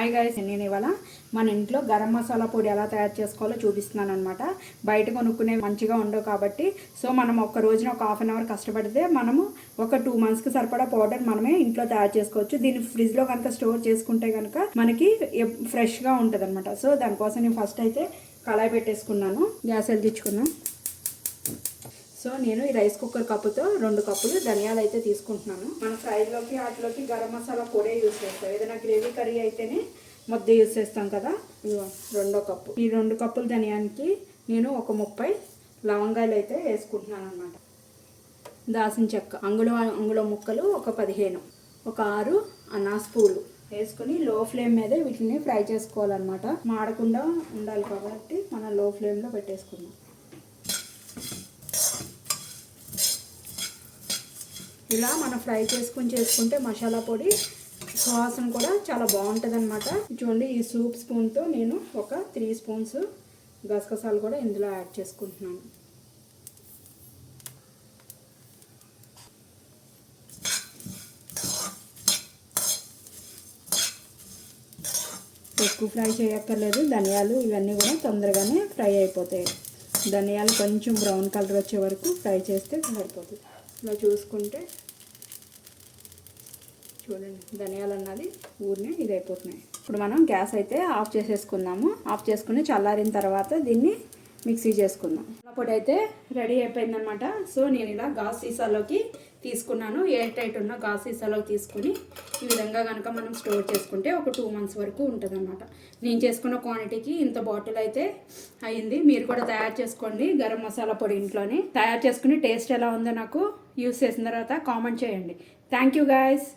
Hi guys, నేను ఇవాళ మన ఇంట్లో గరం మసాలా పొడి ఎలా తయారు చేసుకోవాలో చూపిస్తున్నాను అనమాట. బయట కొనుక్కునే మంచిగా ఉండవు కాబట్టి సో మనం ఒక రోజున ఒక హాఫ్ అన్ అవర్ కష్టపడితే మనము ఒక 2 monthsకి సరిపడా పౌడర్ మనమే ఇంట్లో తయారు చేసుకోవచ్చు. దీన్ని ఫ్రిడ్జ్లో కనుక స్టోర్ చేసుకుంటే కనుక మనకి ఫ్రెష్గా ఉంటుంది అనమాట. సో దానికోసం నేను ఫస్ట్ అయితే కళాయి పెట్టేసుకున్నాను, గ్యాస్ వెలిగించుకున్నాను. సో నేను ఈ రైస్ కుక్కర్ కప్పుతో 2 కప్పులు ధనియాలు అయితే తీసుకుంటున్నాను. మన ఫ్రైలోకి వాటిలోకి గరం మసాలా పొడే యూజ్ చేస్తాం. ఏదైనా గ్రేవీ కర్రీ అయితేనే ముద్ద యూజ్ చేస్తాం కదా. ఇదిగో 2 కప్పు. ఈ 2 కప్పుల ధనియానికి నేను ఒక 30 లవంగాయలు అయితే వేసుకుంటున్నాను అనమాట. దాసిన చెక్క అంగుళం ముక్కలు ఒక 15, ఒక 6 అనాస్ పూలు వేసుకుని లో ఫ్లేమ్ మీద వీటిని ఫ్రై చేసుకోవాలన్నమాట. మాడకుండా ఉండాలి కాబట్టి మనం లో ఫ్లేమ్లో పెట్టేసుకుందాం. ఇలా మనం ఫ్రై చేసుకుంటే మసాలా పొడి సువాసన కూడా చాలా బాగుంటుంది అనమాట. చూడండి, ఈ సూప్ స్పూన్తో నేను ఒక 3 స్పూన్స్ గసగసాలు కూడా ఇందులో యాడ్ చేసుకుంటున్నాను. ఎక్కువ ఫ్రై చేయక్కర్లేదు. ధనియాలు ఇవన్నీ కూడా తొందరగానే ఫ్రై అయిపోతాయి. ధనియాలు కొంచెం బ్రౌన్ కలర్ వచ్చే వరకు ఫ్రై చేస్తే సరిపోతుంది. ఇలా చూసుకుంటే చూడండి, ధనియాలు అన్నది ఊరినే ఇదైపోతున్నాయి. ఇప్పుడు మనం గ్యాస్ అయితే ఆఫ్ చేసేసుకుందాము. ఆఫ్ చేసుకుని చల్లారిన తర్వాత దీన్ని మిక్సీ చేసుకుందాం. పొడి అయితే రెడీ అయిపోయిందనమాట. సో నేను ఇలా గాజు సీసాలోకి తీసుకున్నాను. ఎయిర్ టైట్ ఉన్న గాజు సీసాలోకి తీసుకుని ఈ విధంగా కనుక మనం స్టోర్ చేసుకుంటే ఒక 2 months వరకు ఉంటుంది అనమాట. నేను చేసుకున్న క్వాంటిటీకి ఇంత బాటిల్ అయితే అయ్యింది. మీరు కూడా తయారు చేసుకోండి గరం మసాలా పొడి ఇంట్లోనే. తయారు చేసుకుని టేస్ట్ ఎలా ఉందో నాకు యూస్ చేసిన తర్వాత కామెంట్ చేయండి. Thank you guys.